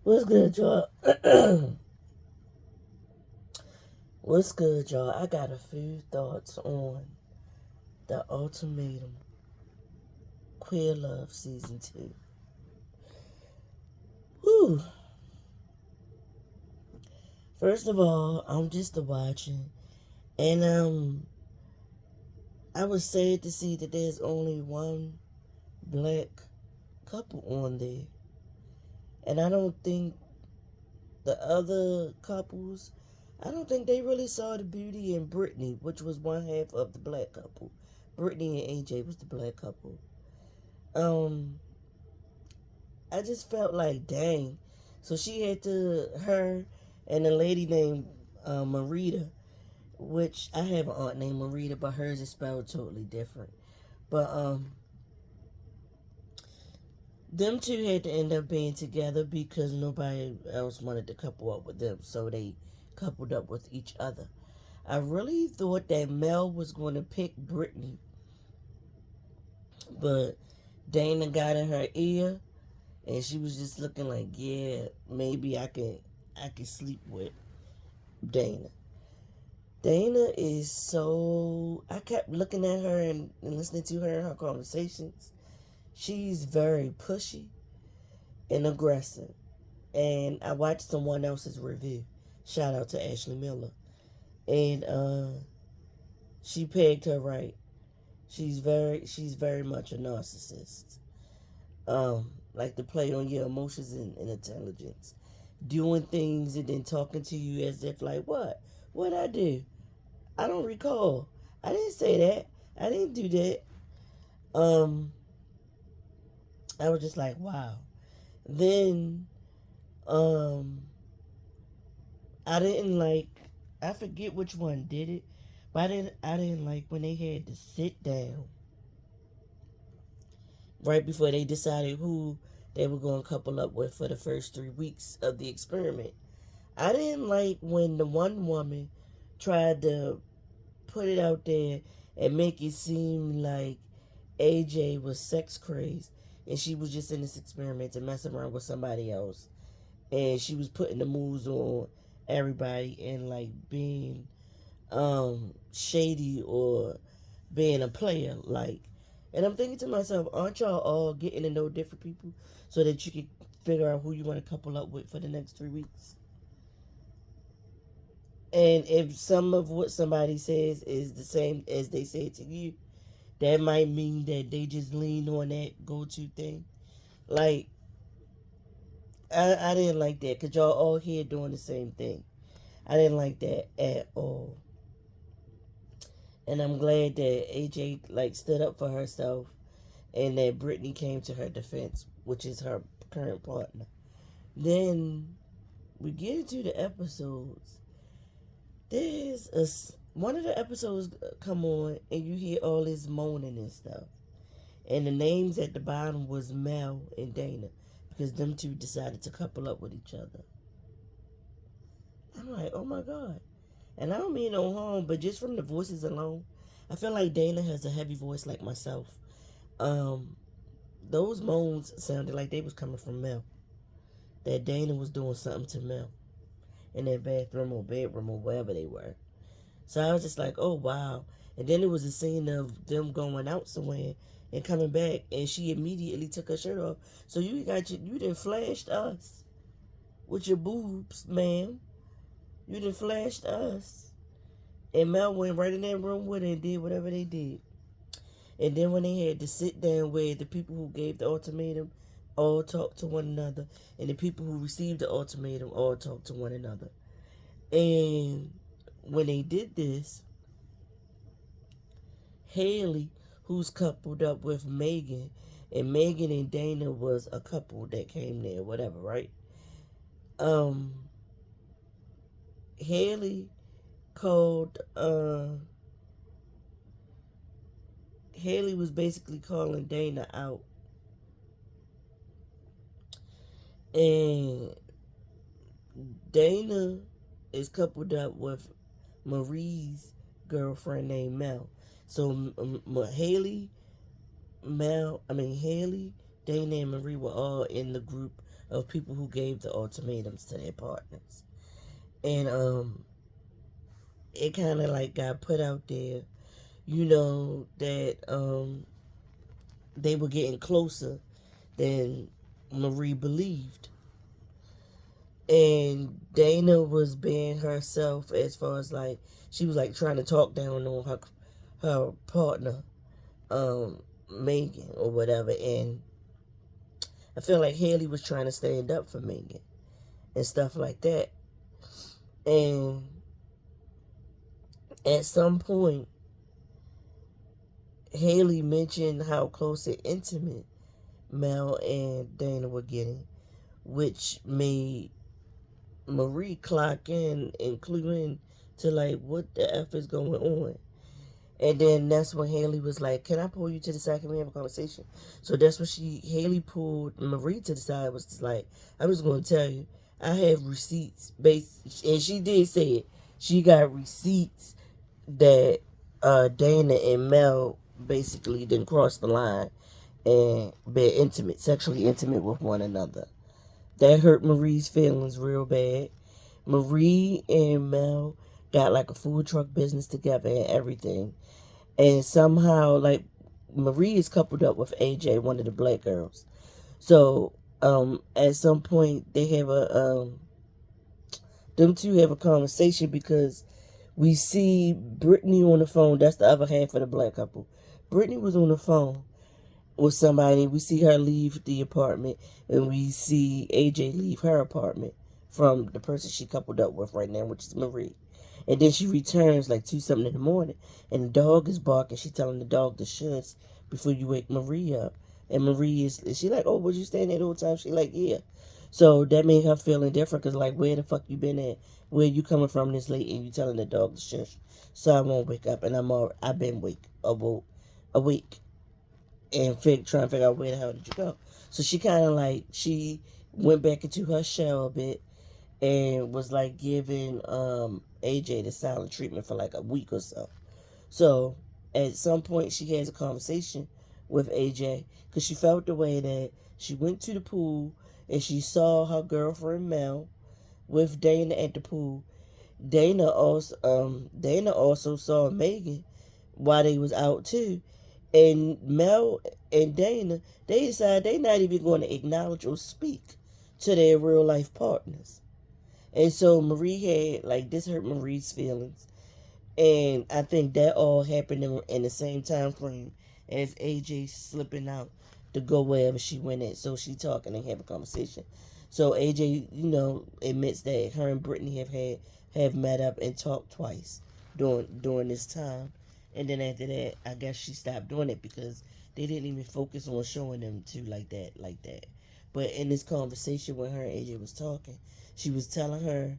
What's good, y'all? What's good, y'all? I got a few thoughts on the Ultimatum Queer Love Season 2. Whew. First of all, I'm just watching, and I was sad to see that there's only one black couple on there, and I don't think the other couples, I don't think they really saw the beauty in Brittany, which was one half of the black couple. Brittany and AJ was the black couple. Um, I just felt like, dang. So she had her and a lady named Marita, which I have an aunt named Marita, but hers is spelled totally different. But them two had to end up being together because nobody else wanted to couple up with them, so they coupled up with each other. I really thought that Mel was going to pick Brittany, but Dana got in her ear, and she was just looking like, yeah, maybe I can sleep with Dana. Dana is so. I kept looking at her and listening to her and her conversations. She's very pushy and aggressive. And I watched someone else's review. Shout out to Ashley Miller. And she pegged her right. She's very much a narcissist. Like to play on your emotions and intelligence. Doing things and then talking to you as if like what? What I do? I don't recall. I didn't say that. I didn't do that. Um, I was just like, wow. Then, um, I didn't like. I forget which one did it, but I didn't like when they had to sit down right before they decided who they were going to couple up with for the first 3 weeks of the experiment. I didn't like when the one woman tried to put it out there and make it seem like AJ was sex crazed and she was just in this experiment to mess around with somebody else. And she was putting the moves on everybody and like being shady or being a player like, and I'm thinking to myself, aren't y'all all getting to know different people so that you can figure out who you want to couple up with for the next 3 weeks? And if some of what somebody says is the same as they say to you, that might mean that they just lean on that go-to thing. Like, I didn't like that because y'all all here doing the same thing. I didn't like that at all. And I'm glad that AJ like stood up for herself and that Brittany came to her defense, which is her current partner. Then we get into the episodes. There's one of the episodes come on and you hear all this moaning and stuff. And the names at the bottom was Mel and Dana because them two decided to couple up with each other. I'm like, oh my God. And I don't mean no harm, but just from the voices alone, I feel like Dana has a heavy voice like myself. Um, those moans sounded like they was coming from Mel. That Dana was doing something to Mel in their bathroom or bedroom or wherever they were. So I was just like, oh wow. And then it was a scene of them going out somewhere and coming back, and she immediately took her shirt off. So you done flashed us with your boobs, ma'am. You done flashed us. And Mel went right in that room with her and did whatever they did. And then when they had to sit down where the people who gave the ultimatum all talked to one another, and the people who received the ultimatum all talked to one another. And when they did this, Haley, who's coupled up with Megan, and Megan and Dana was a couple that came there, whatever, right? Um, Haley called, Haley was basically calling Dana out. And Dana is coupled up with Marie's girlfriend named Mel. So Haley, Dana, and Marie were all in the group of people who gave the ultimatums to their partners. And it kind of like got put out there, that they were getting closer than Marie believed. And Dana was being herself as far as like she was like trying to talk down on her partner, Megan or whatever. And I feel like Haley was trying to stand up for Megan and stuff like that. And at some point, Haley mentioned how close and intimate Mel and Dana were getting, which made Marie clock in and clue in to like what the F is going on. And then that's when Haley was like, "Can I pull you to the side? Can we have a conversation?" So that's when Haley pulled Marie to the side. Was just like, "I'm just going to tell you, I have receipts based," and she did say it. She got receipts that Dana and Mel basically didn't cross the line and been intimate, sexually intimate with one another. That hurt Marie's feelings real bad. Marie and Mel got like a food truck business together and everything. And somehow, like, Marie is coupled up with AJ, one of the black girls. So, at some point, them two have a conversation because we see Brittany on the phone. That's the other half of the black couple. Brittany was on the phone with somebody. We see her leave the apartment, and we see AJ leave her apartment from the person she coupled up with right now, which is Marie. And then she returns like 2 something in the morning, and the dog is barking. She telling the dog to shush before you wake Marie up. And Marie is she like, "Oh, was you staying there the whole time?" She like, "Yeah." So that made her feeling different because like, where the fuck you been at? Where you coming from this late and you telling the dog to shush? So I won't wake up, and I've been awake and trying to figure out where the hell did you go. So she kind of like she went back into her shell a bit and was like giving AJ the silent treatment for like a week or so. So at some point she has a conversation with AJ because she felt the way that she went to the pool and she saw her girlfriend Mel with Dana at the pool. Dana also saw Megan while they was out too. And Mel and Dana, they decided they not even going to acknowledge or speak to their real life partners. And so Marie had like this hurt Marie's feelings. And I think that all happened in the same time frame as AJ slipping out to go wherever she went at. So she talking and have a conversation. So AJ, admits that her and Brittany have met up and talked twice during this time. And then after that, I guess she stopped doing it because they didn't even focus on showing them two like that. But in this conversation when her and AJ was talking, she was telling her,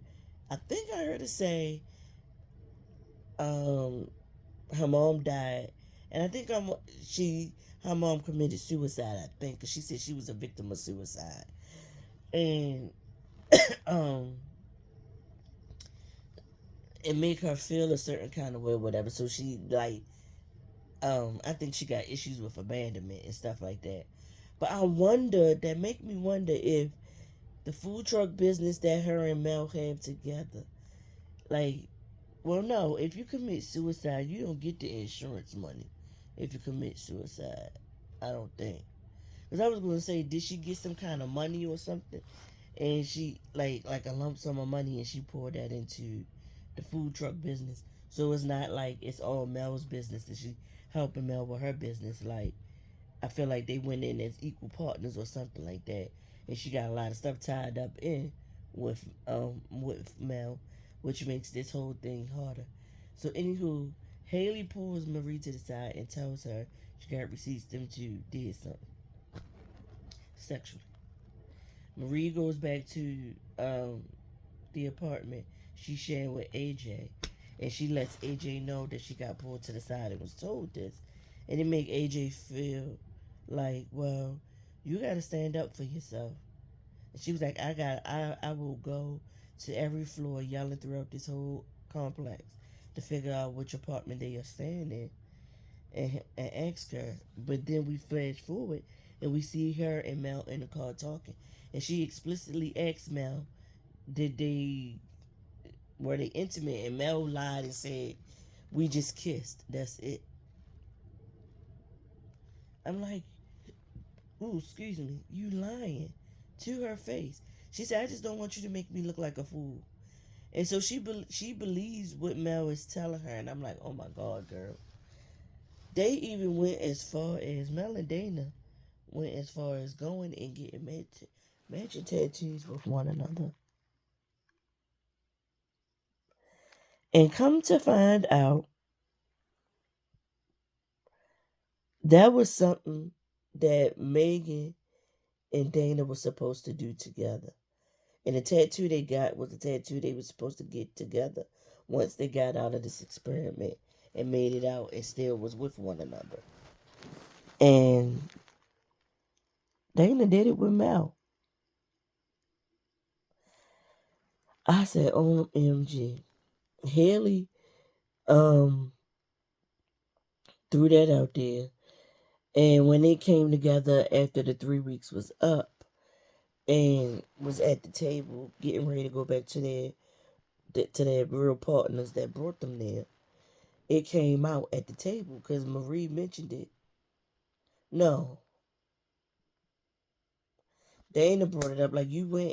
I think I heard her say, um, her mom died, and I think her mom committed suicide. I think because she said she was a victim of suicide, and um, it made her feel a certain kind of way, or whatever. So she like, I think she got issues with abandonment and stuff like that. But that make me wonder if the food truck business that her and Mel have together, like, well, no, if you commit suicide, you don't get the insurance money if you commit suicide. I don't think. Because I was going to say, did she get some kind of money or something? And she, like a lump sum of money, and she poured that into the food truck business. So it's not like it's all Mel's business and she helping Mel with her business. Like, I feel like they went in as equal partners or something like that. And she got a lot of stuff tied up in with Mel, which makes this whole thing harder. So anywho, Haley pulls Marie to the side and tells her she got receipts them two did something sexually. Marie goes back to the apartment she shared with AJ, and she lets AJ know that she got pulled to the side and was told this, and it make AJ feel like, well, you got to stand up for yourself. And she was like, I will go to every floor yelling throughout this whole complex to figure out which apartment they are staying in and ask her. But then we flash forward and we see her and Mel in the car talking, and she explicitly asked Mel, "Did they were they intimate?" And Mel lied and said, "We just kissed. That's it." I'm like, "Ooh, excuse me, you lying to her face." She said, "I just don't want you to make me look like a fool." And so she believes what Mel is telling her, and I'm like, "Oh my God, girl." They even went as far as Mel and Dana went as far as going and getting matching tattoos with one another. And come to find out, that was something that Megan and Dana were supposed to do together. And the tattoo they got was the tattoo they were supposed to get together once they got out of this experiment and made it out and still was with one another. And Dana did it with Mel. I said, OMG. Haley um threw that out there. And when they came together after the 3 weeks was up and was at the table getting ready to go back to their real partners that brought them there, it came out at the table because Marie mentioned it. No, Dana brought it up. Like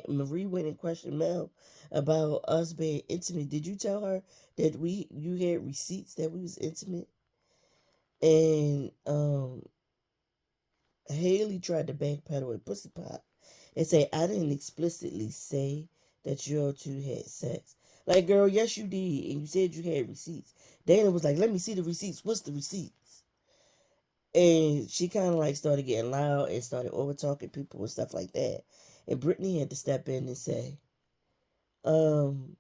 Marie went and questioned Mel about us being intimate. Did you tell her that you had receipts that we was intimate? And Haley tried to backpedal with Pussy Pop and say, I didn't explicitly say that you all two had sex. Like, girl, yes, you did. And you said you had receipts. Dana was like, let me see the receipts. What's the receipts? And she kind of like started getting loud and started over talking people and stuff like that. And Brittany had to step in and say, um,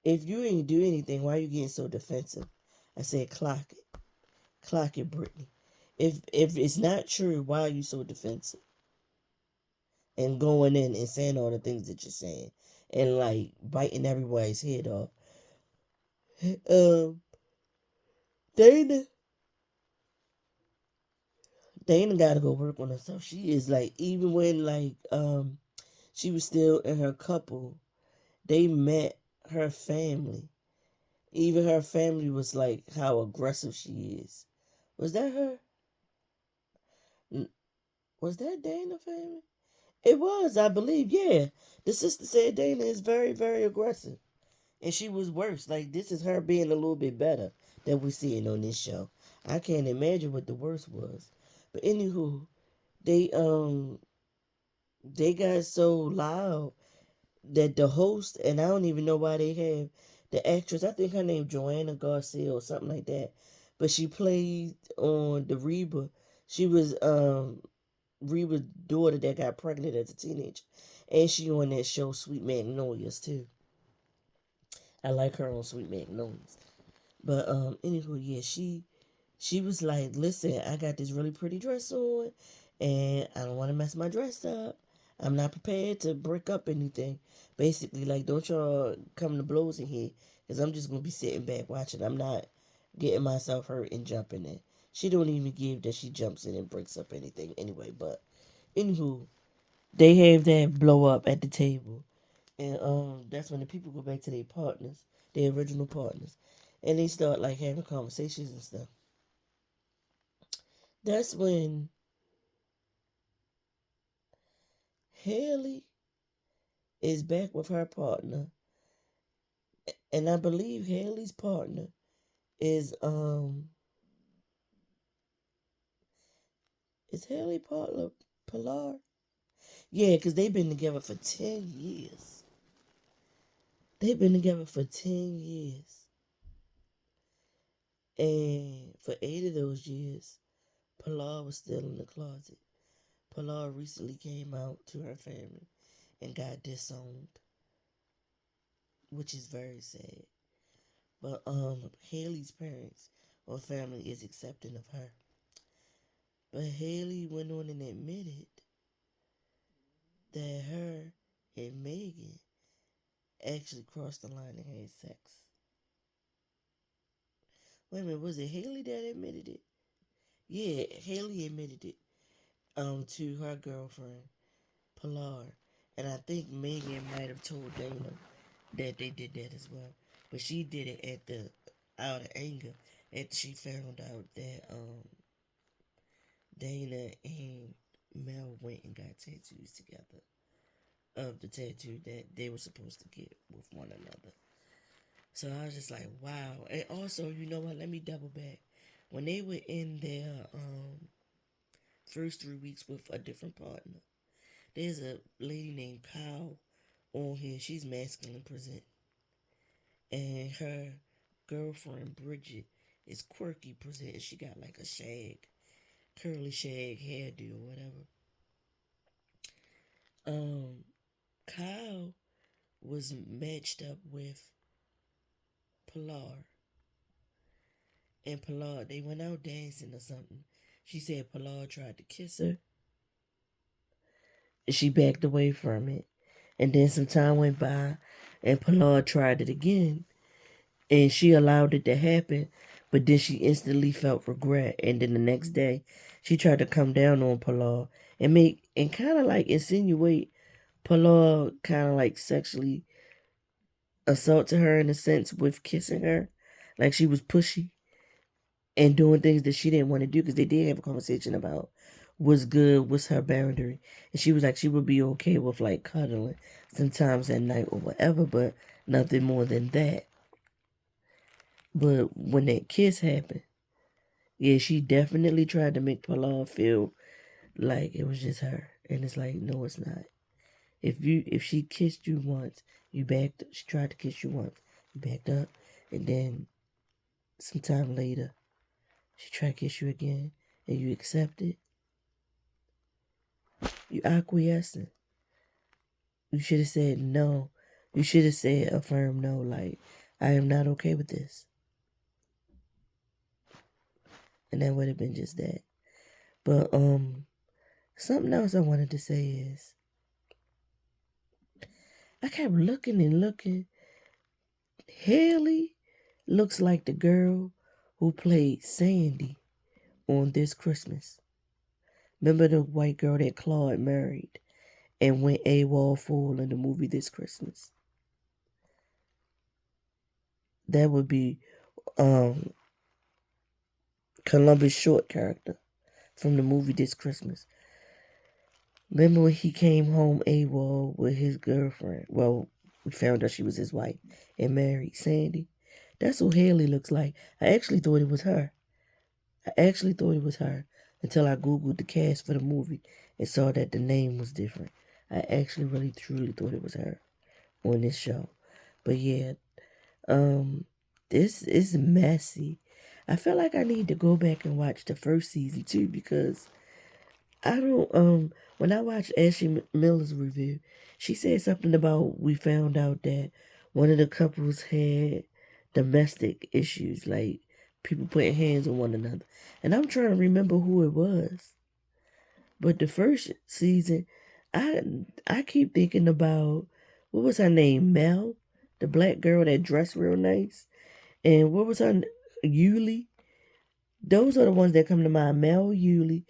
if you ain't do anything, why are you getting so defensive? I said, clock it. Clock it, Brittany. If it's not true, why are you so defensive? And going in and saying all the things that you're saying and like biting everybody's head off. Um, Dana, Dana got to go work on herself. She is like, even when like she was still in her couple, they met her family. Even her family was like how aggressive she is. Was that her? Was that Dana family? It was, I believe. Yeah, the sister said Dana is very, very aggressive. And she was worse. Like, this is her being a little bit better that we're seeing on this show. I can't imagine what the worst was. But anywho, they they got so loud that the host, and I don't even know why they have the actress, I think her name Joanna Garcia or something like that. But she played on the Reba. She was Reba's daughter that got pregnant as a teenager. And she on that show Sweet Magnolias too. I like her on Sweet Magnolias. But anywho, yeah, she was like, listen, I got this really pretty dress on and I don't want to mess my dress up. I'm not prepared to break up anything. Basically, like, don't y'all come to blows in here because I'm just going to be sitting back watching. I'm not getting myself hurt and jumping in. She don't even give that she jumps in and breaks up anything anyway. But anywho, they have that blow up at the table. And that's when the people go back to their partners, their original partners. And they start like having conversations and stuff. That's when Haley is back with her partner. And I believe Haley's partner is Haley partner Pilar? Yeah, because they've been together for 10 years. They've been together for 10 years. And for 8 of those years, Pilar was still in the closet. Pilar recently came out to her family and got disowned, which is very sad. But Haley's parents or family is accepting of her. But Haley went on and admitted that her and Megan actually crossed the line and had sex. Wait a minute, was it Haley that admitted it? Yeah, Haley admitted it. to her girlfriend, Pilar. And I think Megan might have told Dana that they did that as well. But she did it at the out of anger after she found out that Dana and Mel went and got tattoos together of the tattoo that they were supposed to get with one another. So I was just like, wow. And also, you know what? Let me double back. When they were in their first 3 weeks with a different partner, there's a lady named Kyle on here. She's masculine present, and her girlfriend Bridget is quirky present. She got like a curly shag hairdo or whatever. Um, Kyle was matched up with Pilar, and Pilar, they went out dancing or something. She said Pilar tried to kiss her, and she backed away from it. And then some time went by, and Pilar tried it again, and she allowed it to happen. But then she instantly felt regret, and then the next day, she tried to come down on Pilar and make and kind of like insinuate Pilar kind of like sexually assault to her in a sense with kissing her, like she was pushy and doing things that she didn't want to do because they did have a conversation about what's good, what's her boundary. And she was like, she would be okay with like cuddling sometimes at night or whatever, but nothing more than that. But when that kiss happened, yeah, she definitely tried to make Pilar feel like it was just her. And it's like, no, it's not. If she kissed you once, you backed. She tried to kiss you once, you backed up, and then sometime later, she tried to kiss you again, and you accepted. You acquiescing. You should have said no. You should have said a firm no, like, I am not okay with this. And that would have been just that. But something else I wanted to say is I kept looking and looking. Haley looks like the girl who played Sandy on This Christmas. Remember the white girl that Claude married and went AWOL full in the movie This Christmas? That would be Columbus Short character from the movie This Christmas. Remember when he came home AWOL with his girlfriend? Well, we found out she was his wife and married Sandy. That's what Haley looks like. I actually thought it was her. Until I Googled the cast for the movie and saw that the name was different. I actually really truly thought it was her on this show. But yeah, this is messy. I feel like I need to go back and watch the first season too because I don't when I watched Ashley Miller's review, she said something about we found out that one of the couples had domestic issues, like people putting hands on one another. And I'm trying to remember who it was. But the first season, I keep thinking about what was her name? Mel, the black girl that dressed real nice. And what was her Yuli? Those are the ones that come to mind. Mel, Yuli,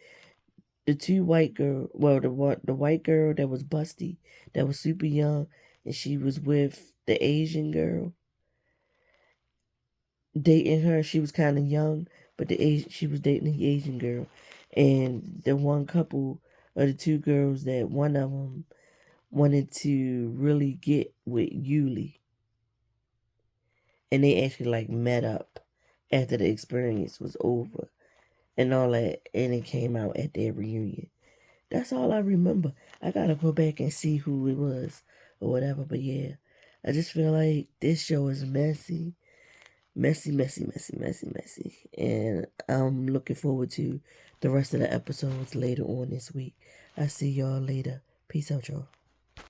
the two white girl, well, the white girl that was busty, that was super young, and she was with the Asian girl, dating her. She was kind of young, but she was dating the Asian girl, and the one couple of the two girls that one of them wanted to really get with Yuli, and they actually like met up after the experience was over and all that, and it came out at their reunion. That's all I remember. I gotta go back and see who it was or whatever. But yeah, I just feel like this show is messy. Messy, messy, messy, messy, messy. And I'm looking forward to the rest of the episodes later on this week. I see y'all later. Peace out, y'all.